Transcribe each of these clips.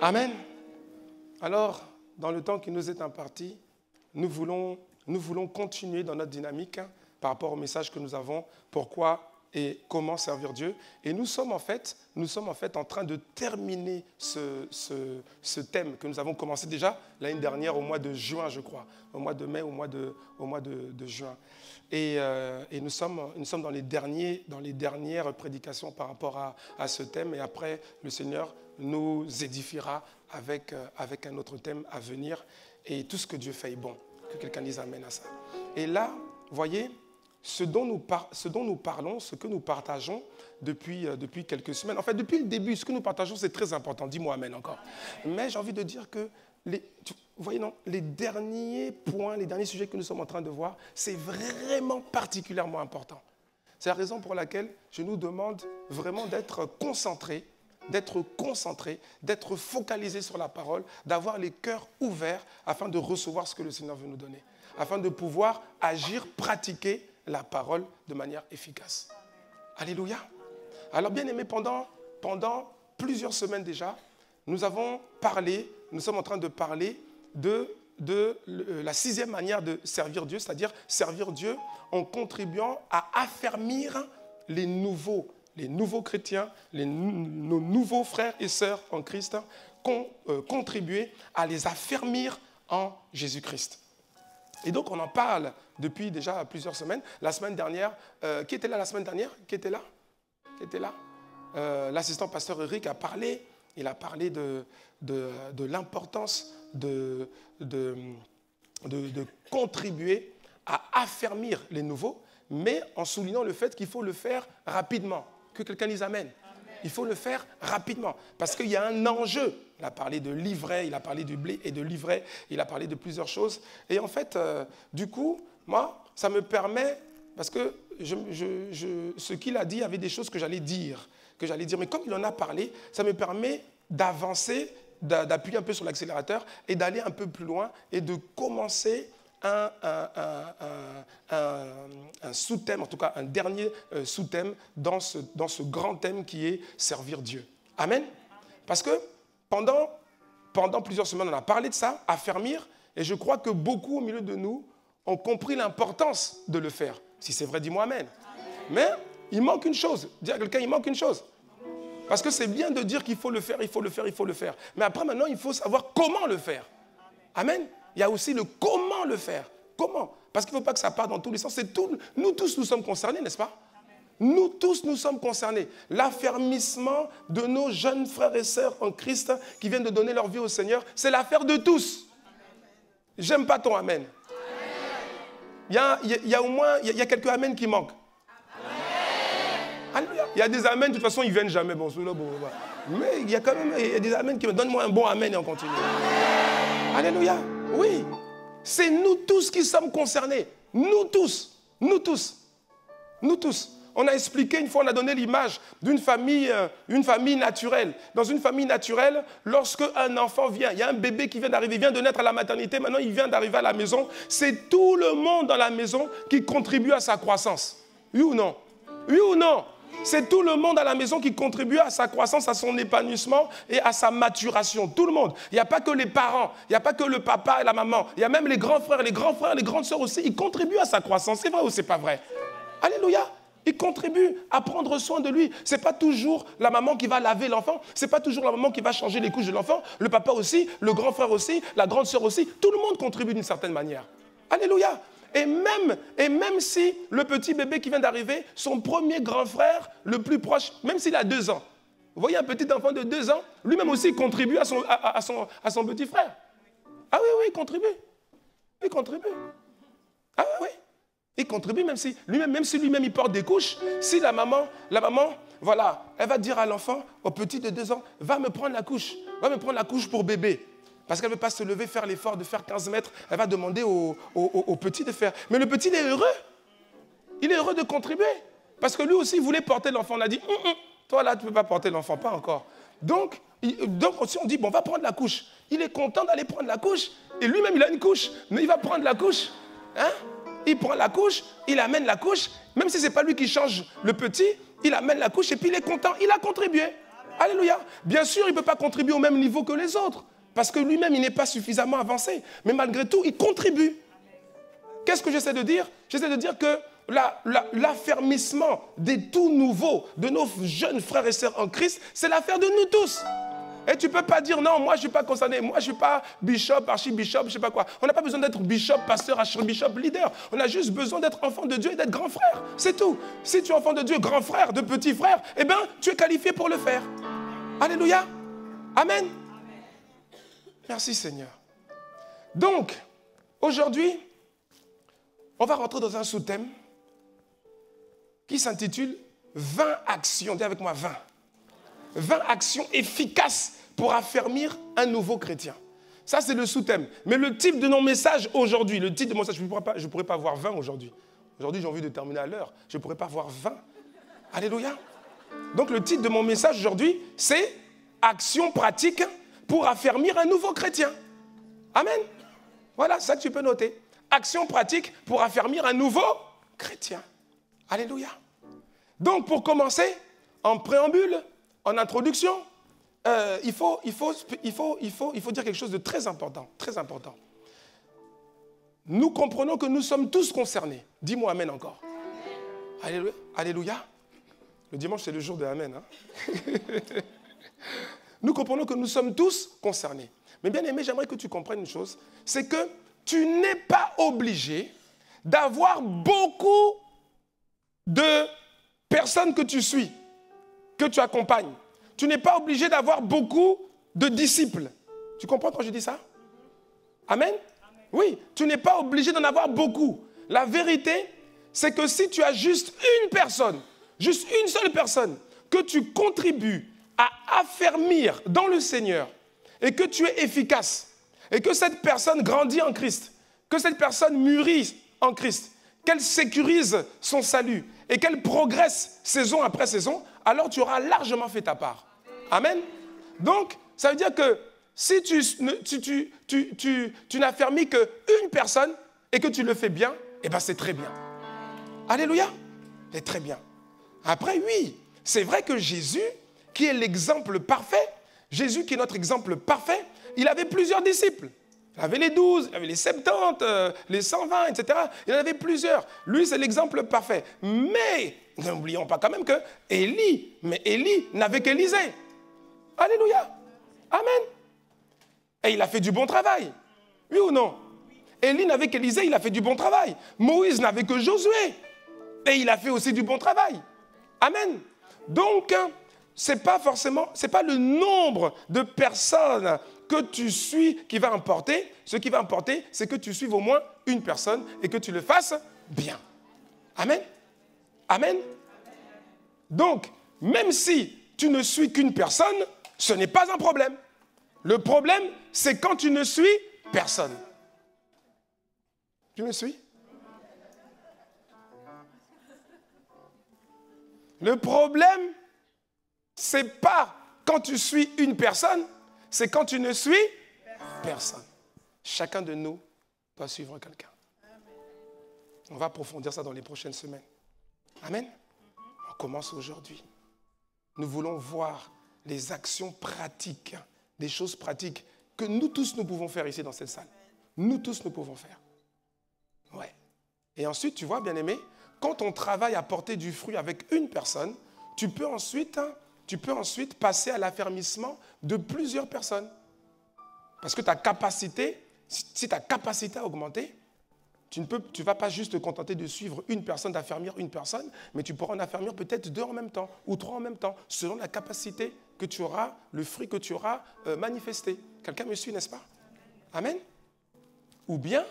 Amen. Alors, dans le temps qui nous est imparti, nous voulons continuer dans notre dynamique par rapport au message que nous avons, pourquoi et comment servir Dieu. Et nous sommes en fait en train de terminer ce thème que nous avons commencé déjà l'année dernière au mois de juin, je crois, au mois de mai, au mois de juin. Et nous sommes dans les dernières prédications par rapport à ce thème. Et après, le Seigneur nous édifiera avec un autre thème à venir. Et tout ce que Dieu fait est bon. Que quelqu'un dise amen à ça. Et là, voyez, ce dont nous parlons, ce que nous partageons depuis quelques semaines. En fait, depuis le début, ce que nous partageons, c'est très important. Dis-moi amen encore. Mais j'ai envie de dire que, vous voyez, non, les derniers points, les derniers sujets que nous sommes en train de voir, c'est vraiment particulièrement important. C'est la raison pour laquelle je nous demande vraiment d'être concentrés, d'être focalisés sur la parole, d'avoir les cœurs ouverts afin de recevoir ce que le Seigneur veut nous donner, afin de pouvoir agir, pratiquer la parole de manière efficace. Alléluia. Alors bien aimés, pendant plusieurs semaines déjà, nous sommes en train de parler de la 6e manière de servir Dieu, c'est-à-dire servir Dieu en contribuant à affermir les nouveaux chrétiens, nos nouveaux frères et sœurs en Christ, contribuer à les affermir en Jésus-Christ. Et donc, on en parle depuis déjà plusieurs semaines. La semaine dernière, qui était là la semaine dernière? Qui était là? L'assistant pasteur Eric a parlé. Il a parlé de l'importance de contribuer à affermir les nouveaux, mais en soulignant le fait qu'il faut le faire rapidement. Que quelqu'un dise amen. Il faut le faire rapidement, parce qu'il y a un enjeu. Il a parlé de l'ivraie, il a parlé du blé et de l'ivraie, il a parlé de plusieurs choses. Et en fait, du coup, moi, ça me permet, parce que ce qu'il a dit, il y avait des choses que j'allais dire. Mais comme il en a parlé, ça me permet d'avancer, d'appuyer un peu sur l'accélérateur et d'aller un peu plus loin et de commencer un sous-thème, en tout cas un dernier sous-thème dans ce grand thème qui est servir Dieu. Amen. Parce que pendant plusieurs semaines, on a parlé de ça, affermir, et je crois que beaucoup au milieu de nous ont compris l'importance de le faire. Si c'est vrai, dis-moi amen. Mais il manque une chose. Dis à quelqu'un, il manque une chose. Parce que c'est bien de dire qu'il faut le faire, il faut le faire, il faut le faire. Mais après, maintenant, il faut savoir comment le faire. Amen. Il y a aussi le comment le faire. Comment? Parce qu'il ne faut pas que ça parte dans tous les sens. Nous tous, nous sommes concernés, n'est-ce pas? Nous tous, nous sommes concernés. L'affermissement de nos jeunes frères et sœurs en Christ qui viennent de donner leur vie au Seigneur, c'est l'affaire de tous. J'aime pas ton amen. Il y a quelques amens qui manquent. Alléluia. Il y a des amens, de toute façon, ils ne viennent jamais. Bon, mais il y a quand même des amens qui me donnent moi un bon amen et on continue. Alléluia. Oui. C'est nous tous qui sommes concernés. Nous tous. On a expliqué, une fois on a donné l'image d'une famille, une famille naturelle. Dans une famille naturelle, lorsque un enfant vient, il y a un bébé qui vient d'arriver, il vient de naître à la maternité, maintenant il vient d'arriver à la maison, c'est tout le monde dans la maison qui contribue à sa croissance. Oui ou non? Oui ou non? C'est tout le monde à la maison qui contribue à sa croissance, à son épanouissement et à sa maturation. Tout le monde. Il n'y a pas que les parents, il n'y a pas que le papa et la maman. Il y a même les grands frères, les grandes sœurs aussi. Ils contribuent à sa croissance. C'est vrai ou c'est pas vrai? Alléluia. Ils contribuent à prendre soin de lui. Ce n'est pas toujours la maman qui va laver l'enfant. Ce n'est pas toujours la maman qui va changer les couches de l'enfant. Le papa aussi, le grand frère aussi, la grande sœur aussi. Tout le monde contribue d'une certaine manière. Alléluia. Et même si le petit bébé qui vient d'arriver, son premier grand frère, le plus proche, même s'il a 2 ans, vous voyez un petit enfant de 2 ans, lui-même aussi contribue à son petit frère. Ah oui, il contribue. Il contribue. Ah oui. Il contribue même si lui-même il porte des couches. Si la maman, voilà, elle va dire à l'enfant, au petit de 2 ans, va me prendre la couche pour bébé. Parce qu'elle ne veut pas se lever, faire l'effort de faire 15 mètres. Elle va demander au petit de faire. Mais le petit, il est heureux. Il est heureux de contribuer. Parce que lui aussi, il voulait porter l'enfant. On a dit, toi là, tu ne peux pas porter l'enfant, pas encore. Donc aussi, on dit, bon, va prendre la couche. Il est content d'aller prendre la couche. Et lui-même, il a une couche. Mais il va prendre la couche. Hein? Il prend la couche, il amène la couche. Même si ce n'est pas lui qui change le petit, il amène la couche et puis il est content. Il a contribué. Alléluia. Bien sûr, il ne peut pas contribuer au même niveau que les autres, parce que lui-même, il n'est pas suffisamment avancé. Mais malgré tout, il contribue. Qu'est-ce que j'essaie de dire? J'essaie de dire que l'affermissement des tout nouveaux, de nos jeunes frères et sœurs en Christ, c'est l'affaire de nous tous. Et tu ne peux pas dire, non, moi je ne suis pas concerné, moi je ne suis pas bishop, archibishop, je ne sais pas quoi. On n'a pas besoin d'être bishop, pasteur, archibishop, leader. On a juste besoin d'être enfant de Dieu et d'être grand frère. C'est tout. Si tu es enfant de Dieu, grand frère, de petit frère, eh bien, tu es qualifié pour le faire. Alléluia. Amen. Merci Seigneur. Donc, aujourd'hui, on va rentrer dans un sous-thème qui s'intitule 20 actions. Dis avec moi 20. 20 actions efficaces pour affermir un nouveau chrétien. Ça, c'est le sous-thème. Mais le type de mon message aujourd'hui, le titre de mon message, je ne pourrais pas avoir 20 aujourd'hui. Aujourd'hui, j'ai envie de terminer à l'heure. Je ne pourrais pas avoir 20. Alléluia. Donc, le titre de mon message aujourd'hui, c'est « Actions pratiques pour affermir un nouveau chrétien ». Amen. Voilà, ça que tu peux noter. Actions pratiques pour affermir un nouveau chrétien. Alléluia. Donc, pour commencer, en préambule, en introduction, il faut dire quelque chose de très important, très important. Nous comprenons que nous sommes tous concernés. Dis-moi Amen encore. Alléluia. Alléluia. Le dimanche, c'est le jour de Amen. Hein? Nous comprenons que nous sommes tous concernés. Mais bien aimé, j'aimerais que tu comprennes une chose, c'est que tu n'es pas obligé d'avoir beaucoup de personnes que tu suis, que tu accompagnes. Tu n'es pas obligé d'avoir beaucoup de disciples. Tu comprends quand je dis ça? Amen? Oui, tu n'es pas obligé d'en avoir beaucoup. La vérité, c'est que si tu as juste une seule personne, que tu contribues à affermir dans le Seigneur et que tu es efficace et que cette personne grandit en Christ, que cette personne mûrit en Christ, qu'elle sécurise son salut et qu'elle progresse saison après saison, alors tu auras largement fait ta part. Amen. Donc, ça veut dire que si tu n'affermis qu'une personne et que tu le fais bien, eh bien c'est très bien. Alléluia. C'est très bien. Après, oui, c'est vrai que Jésus, qui est l'exemple parfait, Jésus qui est notre exemple parfait, il avait plusieurs disciples. Il avait les 12, il avait les 70, les 120, etc. Il en avait plusieurs. Lui, c'est l'exemple parfait. Mais, n'oublions pas quand même que Élie n'avait qu'Élisée. Alléluia. Amen. Et il a fait du bon travail. Oui ou non? Élie n'avait qu'Élisée, il a fait du bon travail. Moïse n'avait que Josué. Et il a fait aussi du bon travail. Amen. Donc, ce n'est pas le nombre de personnes que tu suis qui va importer. Ce qui va importer, c'est que tu suives au moins une personne et que tu le fasses bien. Amen. Amen. Donc, même si tu ne suis qu'une personne, ce n'est pas un problème. Le problème, c'est quand tu ne suis personne. Tu me suis? Le problème, c'est pas quand tu suis une personne, c'est quand tu ne suis personne. Chacun de nous doit suivre quelqu'un. On va approfondir ça dans les prochaines semaines. Amen. On commence aujourd'hui. Nous voulons voir les actions pratiques, des choses pratiques que nous tous nous pouvons faire ici dans cette salle. Nous tous nous pouvons faire. Ouais. Et ensuite, tu vois, bien-aimé, quand on travaille à porter du fruit avec une personne, tu peux ensuite passer à l'affermissement de plusieurs personnes. Parce que ta capacité, si ta capacité a augmenté, tu ne vas pas juste te contenter de suivre une personne, d'affermir une personne, mais tu pourras en affermir peut-être 2 en même temps ou 3 en même temps, selon la capacité que tu auras, le fruit que tu auras manifesté. Quelqu'un me suit, n'est-ce pas? Amen. Ou bien,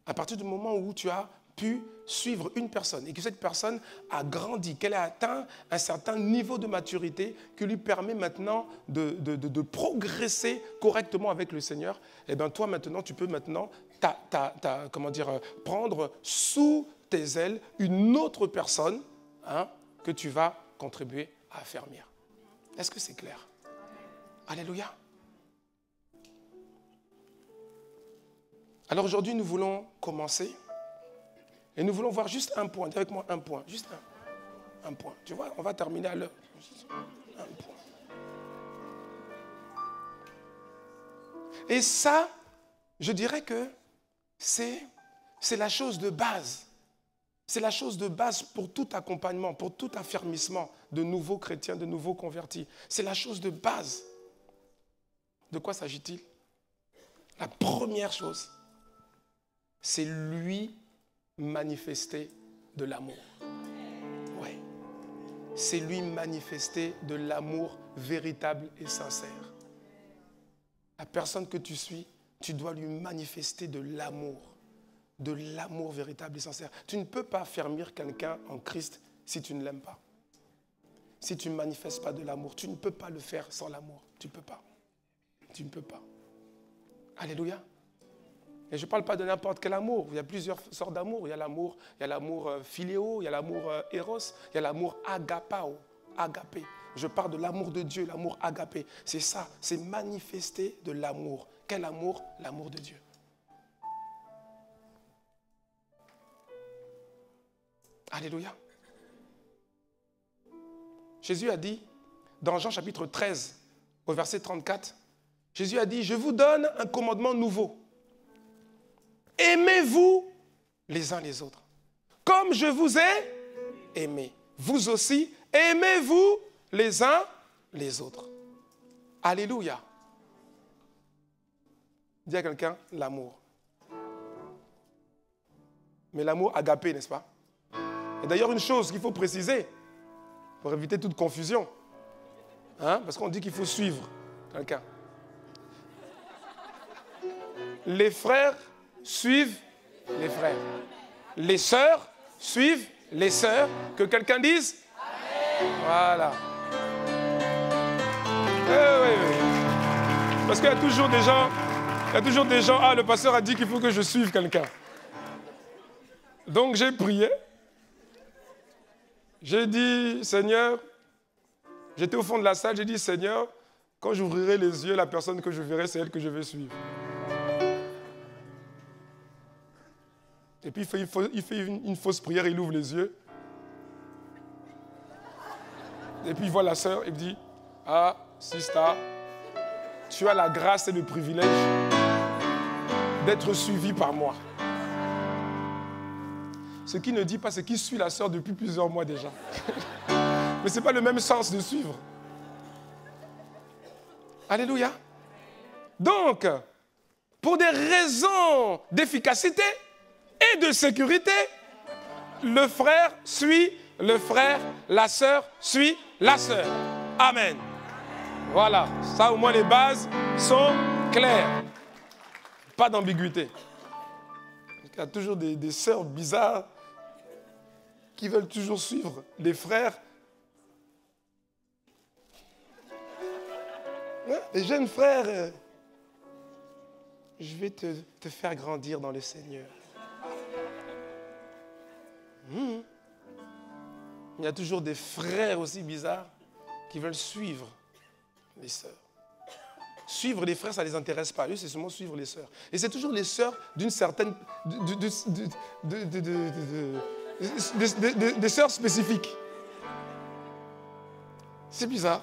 à partir du moment où tu as pu suivre une personne et que cette personne a grandi, qu'elle a atteint un certain niveau de maturité qui lui permet maintenant de progresser correctement avec le Seigneur, et bien toi maintenant, tu peux maintenant prendre sous tes ailes une autre personne que tu vas contribuer à affermir. Est-ce que c'est clair? Alléluia. Alors aujourd'hui, nous voulons commencer et nous voulons voir juste un point. Dis avec moi un point, juste un point. Tu vois, on va terminer à l'heure. Un point. Et ça, je dirais que c'est la chose de base. C'est la chose de base pour tout accompagnement, pour tout affermissement de nouveaux chrétiens, de nouveaux convertis. C'est la chose de base. De quoi s'agit-il? La première chose, c'est lui manifester de l'amour. Oui. C'est lui manifester de l'amour véritable et sincère. La personne que tu suis, tu dois lui manifester de l'amour véritable et sincère. Tu ne peux pas affermir quelqu'un en Christ si tu ne l'aimes pas. Si tu ne manifestes pas de l'amour, tu ne peux pas le faire sans l'amour. Tu ne peux pas. Tu ne peux pas. Alléluia. Et je ne parle pas de n'importe quel amour. Il y a plusieurs sortes d'amour. Il y a l'amour philéo, il y a l'amour éros, il y a l'amour agapao, agapé. Je parle de l'amour de Dieu, l'amour agapé. C'est ça, c'est manifester de l'amour. Quel amour? L'amour de Dieu. Alléluia. Jésus a dit, dans Jean chapitre 13, au verset 34, Jésus a dit, je vous donne un commandement nouveau. Aimez-vous les uns les autres. Comme je vous ai aimé. Vous aussi, aimez-vous les uns les autres. Alléluia. Dis à quelqu'un, l'amour. Mais l'amour agapé, n'est-ce pas? Et d'ailleurs, une chose qu'il faut préciser, pour éviter toute confusion, parce qu'on dit qu'il faut suivre quelqu'un. Les frères suivent les frères. Les sœurs suivent les sœurs. Que quelqu'un dise Amen. Voilà. Oui. Parce qu'il y a toujours des gens, le pasteur a dit qu'il faut que je suive quelqu'un. Donc j'ai prié. J'ai dit, Seigneur, j'étais au fond de la salle, j'ai dit, Seigneur, quand j'ouvrirai les yeux, la personne que je verrai, c'est elle que je vais suivre. Et puis il fait une fausse prière, il ouvre les yeux. Et puis il voit la sœur, il me dit, ah, Sista, tu as la grâce et le privilège d'être suivi par moi. Ce qui ne dit pas, c'est qu'il suit la sœur depuis plusieurs mois déjà. Mais ce n'est pas le même sens de suivre. Alléluia. Donc, pour des raisons d'efficacité et de sécurité, le frère suit le frère, la sœur suit la sœur. Amen. Voilà, ça au moins les bases sont claires. Pas d'ambiguïté. Il y a toujours des sœurs bizarres qui veulent toujours suivre les frères. Les jeunes frères, je vais te faire grandir dans le Seigneur. Il y a toujours des frères aussi bizarres qui veulent suivre les sœurs. Suivre les frères, ça ne les intéresse pas. Eux, c'est seulement suivre les sœurs. Et c'est toujours les sœurs d'une certaine... des sœurs spécifiques. C'est bizarre.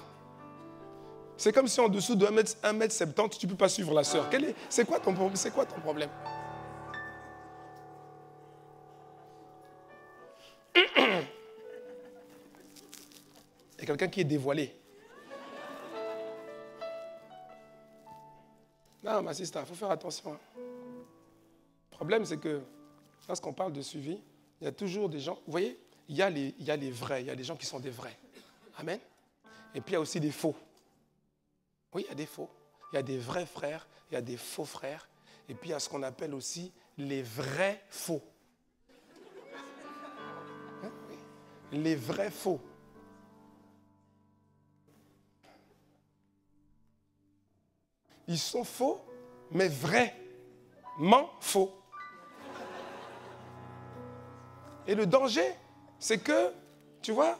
C'est comme si en dessous de 1m70, tu ne peux pas suivre la sœur. C'est quoi ton problème? Il y a quelqu'un qui est dévoilé. Non, ma sister, il faut faire attention. Le problème, c'est que lorsqu'on parle de suivi, il y a toujours des gens... Vous voyez, il y a les vrais, il y a des gens qui sont des vrais. Amen. Et puis, il y a aussi des faux. Oui, il y a des faux. Il y a des vrais frères, il y a des faux frères. Et puis, il y a ce qu'on appelle aussi les vrais faux. Hein? Oui. Les vrais faux. Ils sont faux, mais vraiment faux. Et le danger, c'est que, tu vois,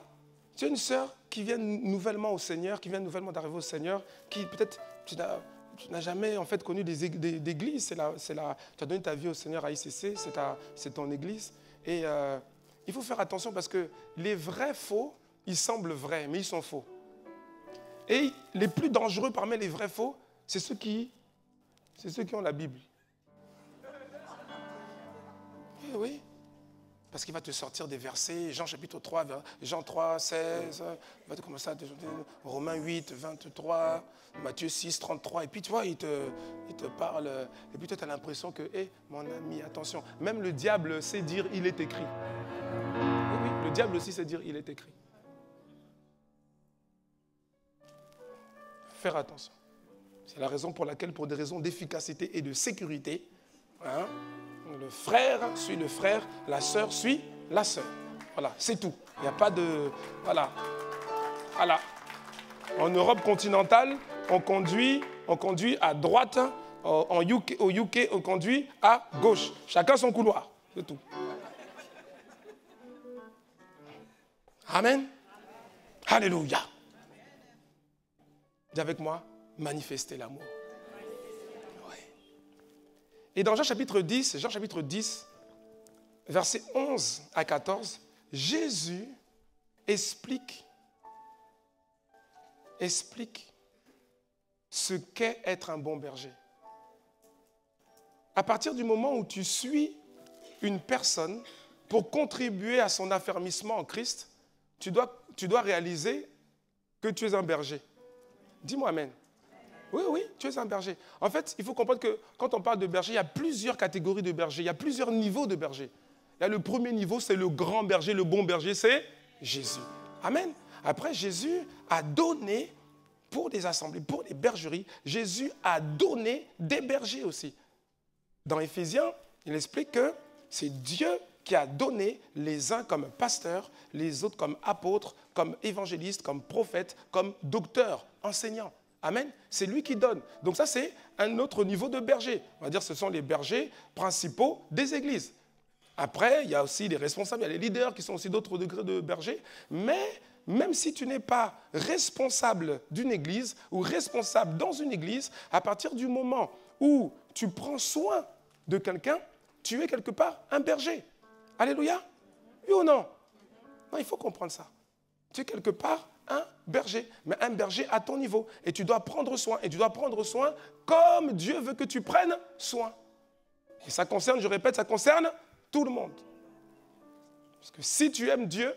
tu as une sœur qui vient nouvellement au Seigneur, qui vient nouvellement d'arriver au Seigneur, qui peut-être, tu n'as jamais en fait connu d'église. Tu as donné ta vie au Seigneur à ICC, c'est ton église. Et il faut faire attention parce que les vrais faux, ils semblent vrais, mais ils sont faux. Et les plus dangereux parmi les vrais faux, c'est ceux qui C'est ceux qui ont la Bible. Eh oui. Parce qu'il va te sortir des versets, Jean chapitre 3, Jean 3, 16, il va te commencer à te Romains 8, 23, Matthieu 6, 33. Et puis tu vois, il te parle. Et puis toi, tu as l'impression que, hé, mon ami, attention, même le diable sait dire il est écrit. Oui, oui, le diable aussi sait dire il est écrit. Faire attention. C'est la raison pour laquelle, pour des raisons d'efficacité et de sécurité, hein, le frère suit le frère, la sœur suit la sœur. Voilà, c'est tout. Il n'y a pas de... Voilà. Voilà. En Europe continentale, on conduit à droite. Au UK, on conduit à gauche. Chacun son couloir. C'est tout. Amen. Alléluia. Dis avec moi, manifester l'amour. Et dans Jean chapitre 10, versets 11 à 14, Jésus explique ce qu'est être un bon berger. À partir du moment où tu suis une personne pour contribuer à son affermissement en Christ, tu dois réaliser que tu es un berger. Dis-moi amen. Oui, oui, tu es un berger. En fait, il faut comprendre que quand on parle de berger, il y a plusieurs catégories de bergers, il y a plusieurs niveaux de berger. Il y a le premier niveau, c'est le grand berger, le bon berger, c'est Jésus. Amen. Après, Jésus a donné pour des assemblées, pour des bergeries, Jésus a donné des bergers aussi. Dans Éphésiens, il explique que c'est Dieu qui a donné les uns comme pasteurs, les autres comme apôtres, comme évangélistes, comme prophètes, comme docteurs, enseignants. Amen. C'est lui qui donne. Donc ça, c'est un autre niveau de berger. On va dire que ce sont les bergers principaux des églises. Après, il y a aussi les responsables, il y a les leaders qui sont aussi d'autres degrés de bergers. Mais même si tu n'es pas responsable d'une église ou responsable dans une église, à partir du moment où tu prends soin de quelqu'un, tu es quelque part un berger. Alléluia. Oui ou non? Non, il faut comprendre ça. Tu es quelque part un berger, mais un berger à ton niveau. Et tu dois prendre soin. Et tu dois prendre soin comme Dieu veut que tu prennes soin. Et ça concerne, je répète, ça concerne tout le monde. Parce que si tu aimes Dieu,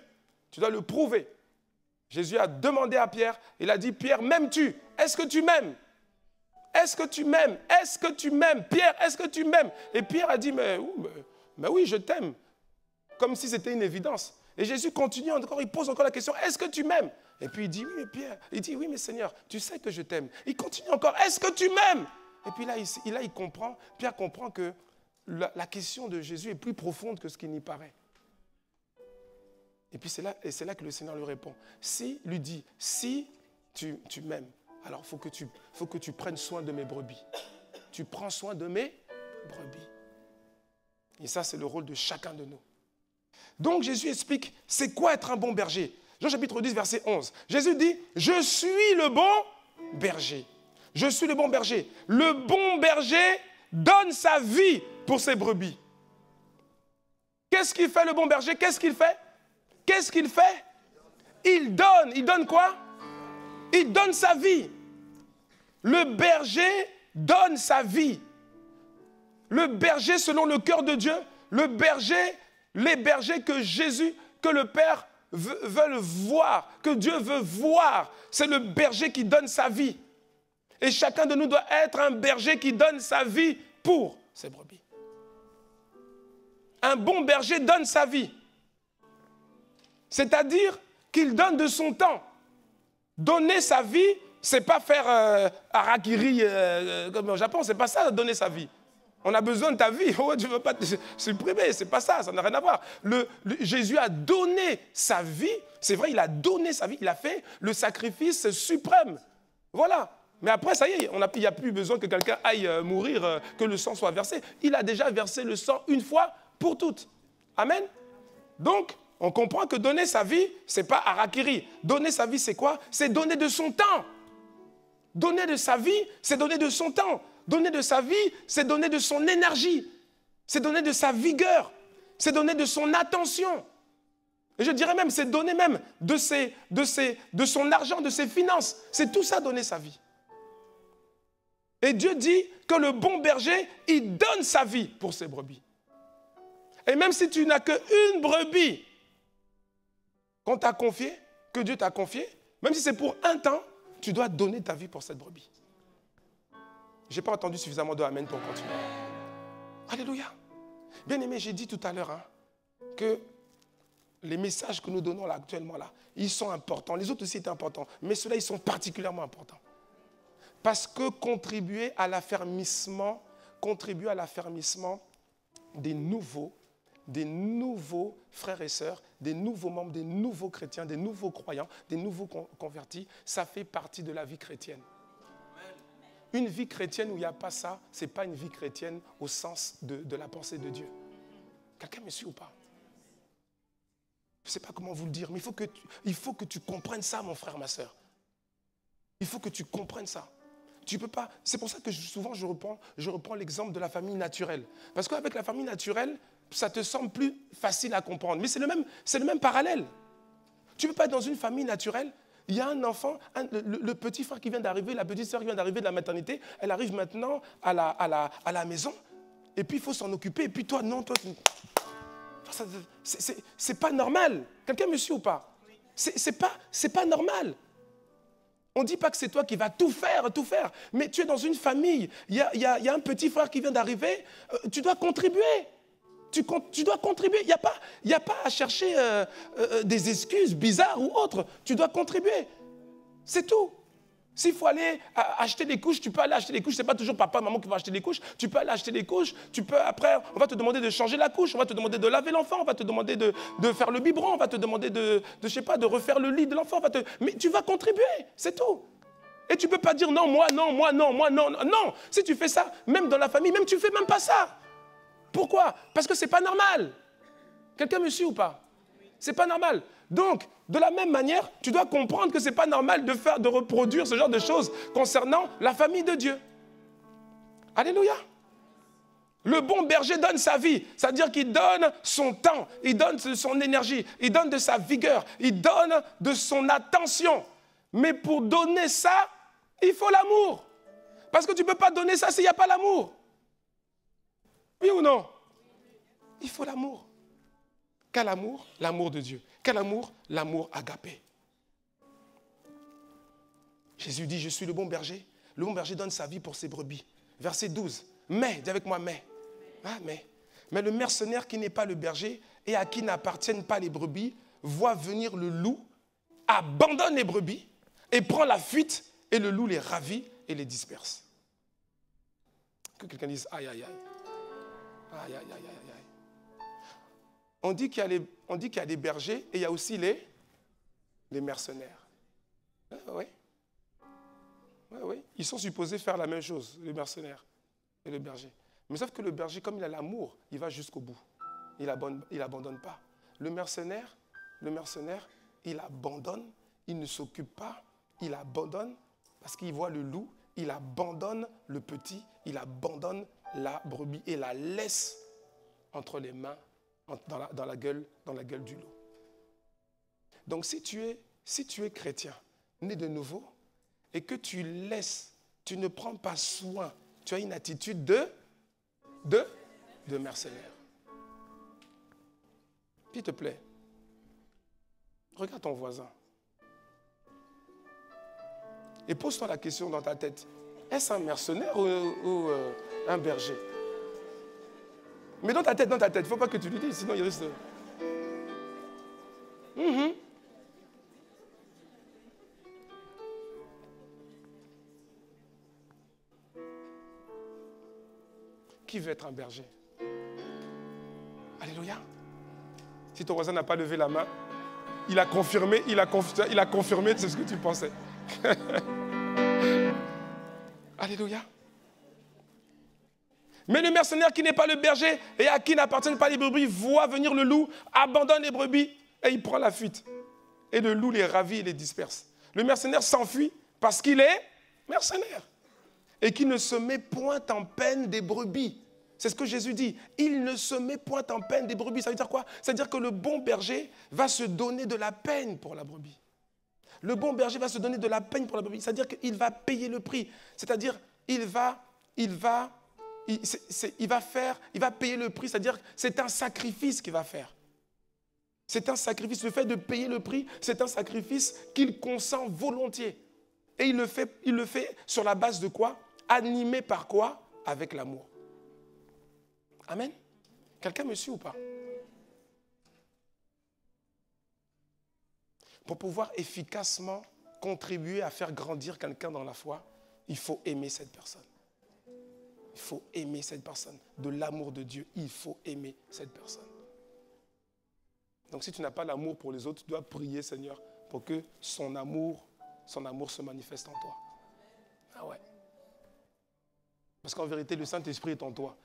tu dois le prouver. Jésus a demandé à Pierre, il a dit, Pierre, m'aimes-tu? Est-ce que tu m'aimes? Est-ce que tu m'aimes? Est-ce que tu m'aimes? Pierre, est-ce que tu m'aimes? Et Pierre a dit, mais oui, je t'aime. Comme si c'était une évidence. Et Jésus continue encore, il pose encore la question, est-ce que tu m'aimes? Et puis il dit, oui, mais Pierre, il dit, oui, mais Seigneur, tu sais que je t'aime. Il continue encore, est-ce que tu m'aimes? Et puis là, il comprend, Pierre comprend que la question de Jésus est plus profonde que ce qu'il n'y paraît. Et puis c'est là que le Seigneur lui répond. Lui dit, si tu m'aimes, alors il faut que tu prennes soin de mes brebis. Tu prends soin de mes brebis. Et ça, c'est le rôle de chacun de nous. Donc Jésus explique, c'est quoi être un bon berger? Jean chapitre 10, verset 11. Jésus dit, je suis le bon berger. Je suis le bon berger. Le bon berger donne sa vie pour ses brebis. Qu'est-ce qu'il fait le bon berger? Qu'est-ce qu'il fait? Qu'est-ce qu'il fait? Il donne. Il donne quoi? Il donne sa vie. Le berger donne sa vie. Le berger selon le cœur de Dieu, les bergers que le Père veut voir, que Dieu veut voir, c'est le berger qui donne sa vie. Et chacun de nous doit être un berger qui donne sa vie pour ses brebis. Un bon berger donne sa vie. C'est-à-dire qu'il donne de son temps. Donner sa vie, c'est pas faire harakiri comme au Japon, c'est pas ça, donner sa vie. On a besoin de ta vie, oh, tu ne veux pas te supprimer, c'est pas ça, ça n'a rien à voir. Jésus a donné sa vie, c'est vrai, il a donné sa vie, il a fait le sacrifice suprême. Voilà. Mais après, ça y est, il n'y a plus besoin que quelqu'un aille mourir, que le sang soit versé. Il a déjà versé le sang une fois pour toutes. Amen. Donc, on comprend que donner sa vie, ce n'est pas harakiri. Donner sa vie, c'est quoi? C'est donner de son temps. Donner de sa vie, c'est donner de son temps. Donner de sa vie, c'est donner de son énergie. C'est donner de sa vigueur. C'est donner de son attention. Et je dirais même, c'est donner même de son argent, de ses finances. C'est tout ça, donner sa vie. Et Dieu dit que le bon berger, il donne sa vie pour ses brebis. Et même si tu n'as qu'une brebis qu'on t'a confiée, que Dieu t'a confiée, même si c'est pour un temps, tu dois donner ta vie pour cette brebis. Je n'ai pas entendu suffisamment de amen pour continuer. Alléluia. Bien aimé, j'ai dit tout à l'heure que les messages que nous donnons là, actuellement, là, ils sont importants. Les autres aussi étaient importants. Mais ceux-là, ils sont particulièrement importants. Parce que contribuer à l'affermissement des nouveaux frères et sœurs, des nouveaux membres, des nouveaux chrétiens, des nouveaux croyants, des nouveaux convertis, ça fait partie de la vie chrétienne. Une vie chrétienne où il n'y a pas ça, ce n'est pas une vie chrétienne au sens de la pensée de Dieu. Quelqu'un me suit ou pas? Je ne sais pas comment vous le dire, mais il faut que tu comprennes ça, mon frère, ma sœur. Il faut que tu comprennes ça. Tu peux pas. C'est pour ça que souvent je reprends l'exemple de la famille naturelle. Parce qu'avec la famille naturelle, ça te semble plus facile à comprendre. Mais c'est le même parallèle. Tu ne peux pas être dans une famille naturelle. Il y a un enfant, le petit frère qui vient d'arriver, la petite sœur qui vient d'arriver de la maternité, elle arrive maintenant à la maison. Et puis il faut s'en occuper. Et puis toi, non, toi, c'est pas normal. Quelqu'un me suit ou pas? C'est pas normal. On ne dit pas que c'est toi qui vas tout faire. Mais tu es dans une famille. Il y a un petit frère qui vient d'arriver. Tu dois contribuer. Tu dois contribuer. Il n'y a pas à chercher des excuses bizarres ou autres. Tu dois contribuer. C'est tout. S'il faut aller acheter des couches, tu peux aller acheter des couches. Ce n'est pas toujours papa, maman qui va acheter des couches. Tu peux aller acheter des couches. Après, on va te demander de changer la couche. On va te demander de laver l'enfant. On va te demander de faire le biberon. On va te demander de refaire le lit de l'enfant. Mais tu vas contribuer. C'est tout. Et tu ne peux pas dire non, moi, non. Non, si tu fais ça, même dans la famille, même tu ne fais même pas ça. Pourquoi? Parce que ce n'est pas normal. Quelqu'un me suit ou pas? Ce n'est pas normal. Donc, de la même manière, tu dois comprendre que ce n'est pas normal de reproduire ce genre de choses concernant la famille de Dieu. Alléluia. Le bon berger donne sa vie, c'est-à-dire qu'il donne son temps, il donne de son énergie, il donne de sa vigueur, il donne de son attention. Mais pour donner ça, il faut l'amour. Parce que tu ne peux pas donner ça s'il n'y a pas l'amour. Oui ou non? Il faut l'amour. Quel amour? L'amour de Dieu. Quel amour? L'amour agapé. Jésus dit, je suis le bon berger. Le bon berger donne sa vie pour ses brebis. Verset 12. Mais, dis avec moi, mais. Ah, mais le mercenaire qui n'est pas le berger et à qui n'appartiennent pas les brebis, voit venir le loup, abandonne les brebis et prend la fuite et le loup les ravit et les disperse. Que quelqu'un dise, aïe, aïe, aïe. Aïe, aïe, aïe, aïe, aïe. On dit qu'il y a des bergers et il y a aussi les mercenaires. Oui. Ils sont supposés faire la même chose, les mercenaires et le berger. Mais sauf que le berger, comme il a l'amour, il va jusqu'au bout. Il n'abandonne pas. Le mercenaire, il abandonne, il ne s'occupe pas, il abandonne parce qu'il voit le loup, il abandonne le petit, il abandonne la brebis et la laisse entre les mains, dans la gueule du loup. Donc si tu es chrétien, né de nouveau, et que tu ne prends pas soin, tu as une attitude de mercenaire. S'il te plaît, regarde ton voisin et pose-toi la question dans ta tête. Est-ce un mercenaire ou un berger? Mais dans ta tête, il ne faut pas que tu lui dises, sinon il risque de... Qui veut être un berger? Alléluia. Si ton voisin n'a pas levé la main, il a confirmé, c'est ce que tu pensais. Alléluia. Mais le mercenaire qui n'est pas le berger et à qui n'appartiennent pas les brebis voit venir le loup, abandonne les brebis et il prend la fuite. Et le loup les ravit et les disperse. Le mercenaire s'enfuit parce qu'il est mercenaire et qui ne se met point en peine des brebis. C'est ce que Jésus dit. Il ne se met point en peine des brebis. Ça veut dire quoi? Ça veut dire que le bon berger va se donner de la peine pour la brebis. Le bon berger va se donner de la peine pour la brebis. C'est-à-dire qu'il va payer le prix. C'est-à-dire, il va payer le prix, c'est-à-dire c'est un sacrifice qu'il va faire. C'est un sacrifice, le fait de payer le prix, c'est un sacrifice qu'il consent volontiers. Et il le fait sur la base de quoi? Animé par quoi? Avec l'amour. Amen. Quelqu'un me suit ou pas? Pour pouvoir efficacement contribuer à faire grandir quelqu'un dans la foi, il faut aimer cette personne. Il faut aimer cette personne. De l'amour de Dieu, il faut aimer cette personne. Donc si tu n'as pas l'amour pour les autres, tu dois prier, Seigneur, pour que son amour se manifeste en toi. Ah ouais. Parce qu'en vérité, le Saint-Esprit est en toi.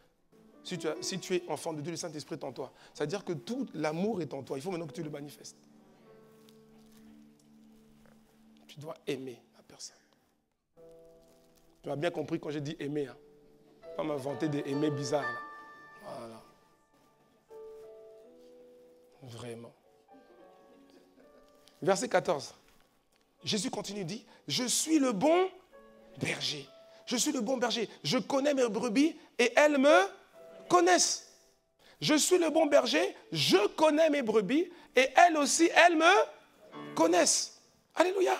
Si tu es enfant de Dieu, le Saint-Esprit est en toi. C'est-à-dire que tout l'amour est en toi. Il faut maintenant que tu le manifestes. Tu dois aimer la personne. Tu as bien compris quand j'ai dit aimer. Hein. Pas m'inventer des aimer bizarres. Là. Voilà. Vraiment. Verset 14. Jésus continue, dit, je suis le bon berger. Je suis le bon berger. Je connais mes brebis et elles me connaissent. Je suis le bon berger, je connais mes brebis et elles aussi, elles me connaissent. Alléluia.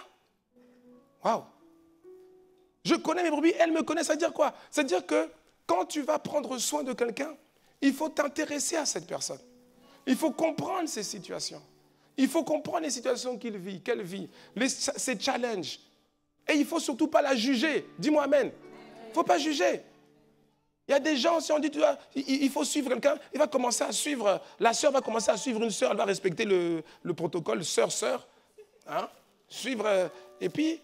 Waouh. Je connais mes brebis, elles me connaissent. Ça veut dire quoi? Ça veut dire que quand tu vas prendre soin de quelqu'un, il faut t'intéresser à cette personne. Il faut comprendre ses situations. Il faut comprendre les situations qu'elle vit, ses challenges. Et il ne faut surtout pas la juger. Dis-moi amen. Il ne faut pas juger. Il y a des gens, si on dit, il faut suivre quelqu'un, il va commencer à suivre, la sœur va commencer à suivre une sœur, elle va respecter le protocole sœur. Hein? Suivre, et puis,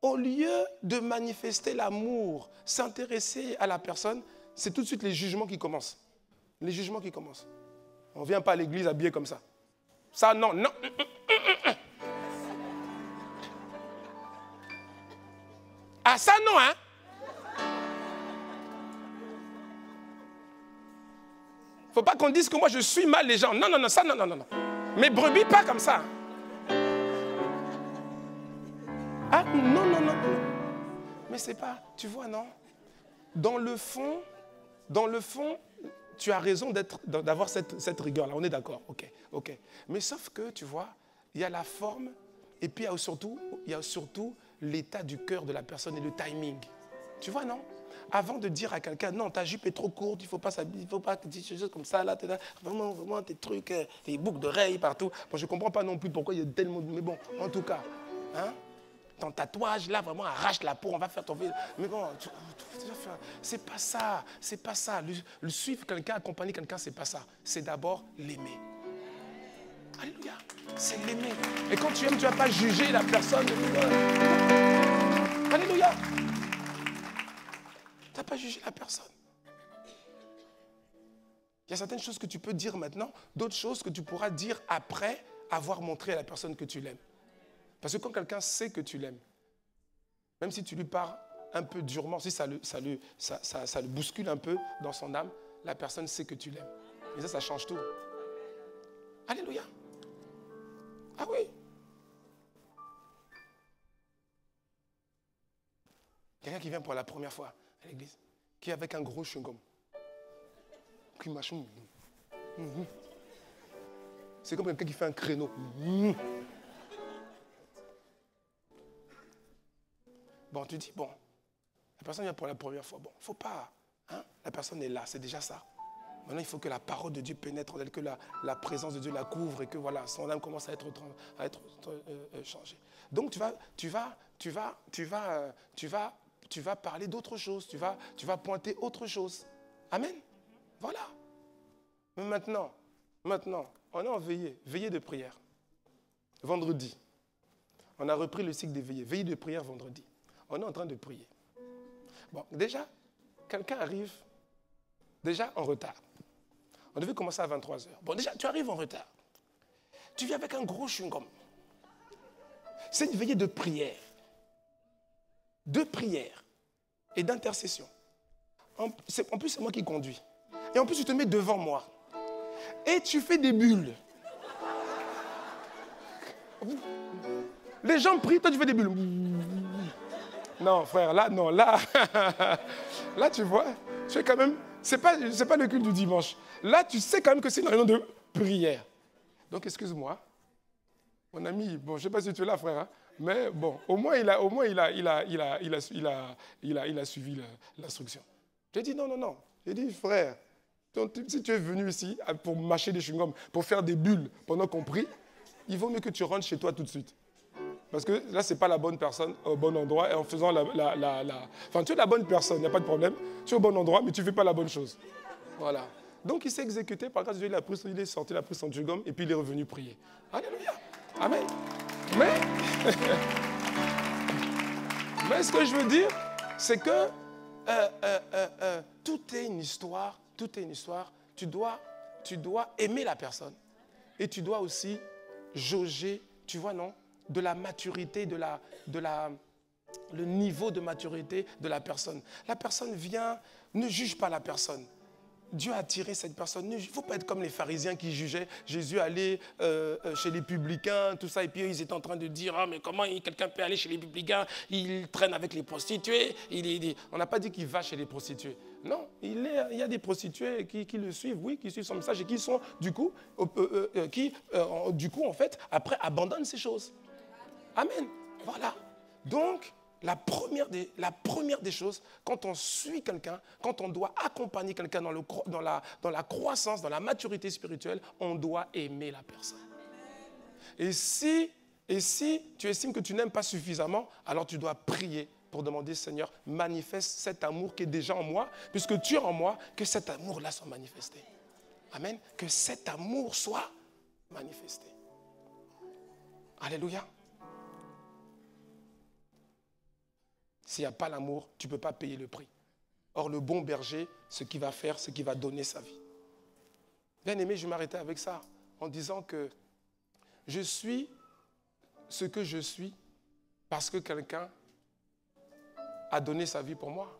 au lieu de manifester l'amour, s'intéresser à la personne, c'est tout de suite les jugements qui commencent. Les jugements qui commencent. On ne vient pas à l'église habillé comme ça. Ça, non, non. Ah, ça, non, hein? Il ne faut pas qu'on dise que moi, je suis mal les gens. Non, non, non, ça, non, non, non. Mes brebis, pas comme ça. Ah, non, non, non. Mais c'est pas, tu vois, non? Dans le fond, tu as raison d'avoir cette rigueur-là. On est d'accord, ok. Mais sauf que, tu vois, il y a la forme et puis il y a surtout l'état du cœur de la personne et le timing. Tu vois, non? Avant de dire à quelqu'un, non, ta jupe est trop courte, il ne faut pas s'habiller, il ne faut pas dire des choses comme ça, là, vraiment, tes trucs, tes boucles d'oreilles partout. Bon, je ne comprends pas non plus pourquoi il y a tellement de... Mais bon, en tout cas, hein, ton tatouage, là, vraiment, arrache la peau, on va faire ton... Mais bon, c'est pas ça. Le suivre quelqu'un, accompagner quelqu'un, c'est pas ça. C'est d'abord l'aimer. Alléluia. C'est l'aimer. Et quand tu aimes, tu ne vas pas juger la personne. Alléluia. Tu n'as pas jugé la personne. Il y a certaines choses que tu peux dire maintenant, d'autres choses que tu pourras dire après avoir montré à la personne que tu l'aimes. Parce que quand quelqu'un sait que tu l'aimes, même si tu lui parles un peu durement, si ça le bouscule un peu dans son âme, la personne sait que tu l'aimes. Et ça change tout. Alléluia. Ah oui. Quelqu'un qui vient pour la première fois à l'église, qui est avec un gros chewing-gum. C'est comme quelqu'un qui fait un créneau. Bon, tu dis, bon, la personne vient pour la première fois. Bon, il ne faut pas. Hein? La personne est là, c'est déjà ça. Maintenant, il faut que la parole de Dieu pénètre en elle, que la présence de Dieu la couvre et que voilà, son âme commence à être changée. Donc, tu vas parler d'autre chose. Tu vas pointer autre chose. Amen. Voilà. Mais maintenant, on est en veillée de prière. Vendredi. On a repris le cycle des veillées. Veillée de prière vendredi. On est en train de prier. Bon, déjà, quelqu'un arrive déjà en retard. On devait commencer à 23h. Bon, déjà, tu arrives en retard. Tu viens avec un gros chewing-gum. C'est une veillée de prière. De prière et d'intercession. En plus, c'est moi qui conduis. Et en plus, tu te mets devant moi. Et tu fais des bulles. Les gens prient, toi tu fais des bulles. Non, frère, là, non, là, là, tu vois, tu es quand même, c'est pas le culte du dimanche. Là, tu sais quand même que c'est une réunion de prière. Donc, excuse-moi, mon ami, bon, je ne sais pas si tu es là, frère, hein, mais bon, au moins, il a suivi l'instruction. J'ai dit, non, non, non. J'ai dit, frère, si tu es venu ici pour mâcher des chewing-gums, pour faire des bulles pendant qu'on prie, il vaut mieux que tu rentres chez toi tout de suite. Parce que là, ce n'est pas la bonne personne au bon endroit. Et en faisant Enfin, tu es la bonne personne, il n'y a pas de problème. Tu es au bon endroit, mais tu ne fais pas la bonne chose. Voilà. Donc, il s'est exécuté. Par grâce de Dieu, il est sorti, il a pris son chewing-gum et puis il est revenu prier. Alléluia. Amen. Mais ce que je veux dire, c'est que tout est une histoire. Tout est une histoire. Tu dois aimer la personne. Et tu dois aussi jauger, tu vois, non, de la maturité, le niveau de maturité de la personne. La personne vient, ne juge pas la personne. Dieu a attiré cette personne. Il ne faut pas être comme les pharisiens qui jugeaient. Jésus allait chez les publicains, tout ça, et puis ils étaient en train de dire, ah, mais comment quelqu'un peut aller chez les publicains? Il traîne avec les prostituées. On n'a pas dit qu'il va chez les prostituées. Non, il y a des prostituées qui le suivent, oui, qui suivent son message et qui sont, du coup, en fait, après, abandonnent ces choses. Amen. Voilà. Donc, la première des choses, quand on suit quelqu'un, quand on doit accompagner quelqu'un dans la croissance, dans la maturité spirituelle, on doit aimer la personne. Et si tu estimes que tu n'aimes pas suffisamment, alors tu dois prier pour demander, Seigneur, manifeste cet amour qui est déjà en moi, puisque tu es en moi, que cet amour-là soit manifesté. Amen. Que cet amour soit manifesté. Alléluia. S'il n'y a pas l'amour, tu ne peux pas payer le prix. Or, le bon berger, ce qu'il va faire, c'est qu'il va donner sa vie. Bien aimé, je m'arrêtais avec ça, en disant que je suis ce que je suis parce que quelqu'un a donné sa vie pour moi.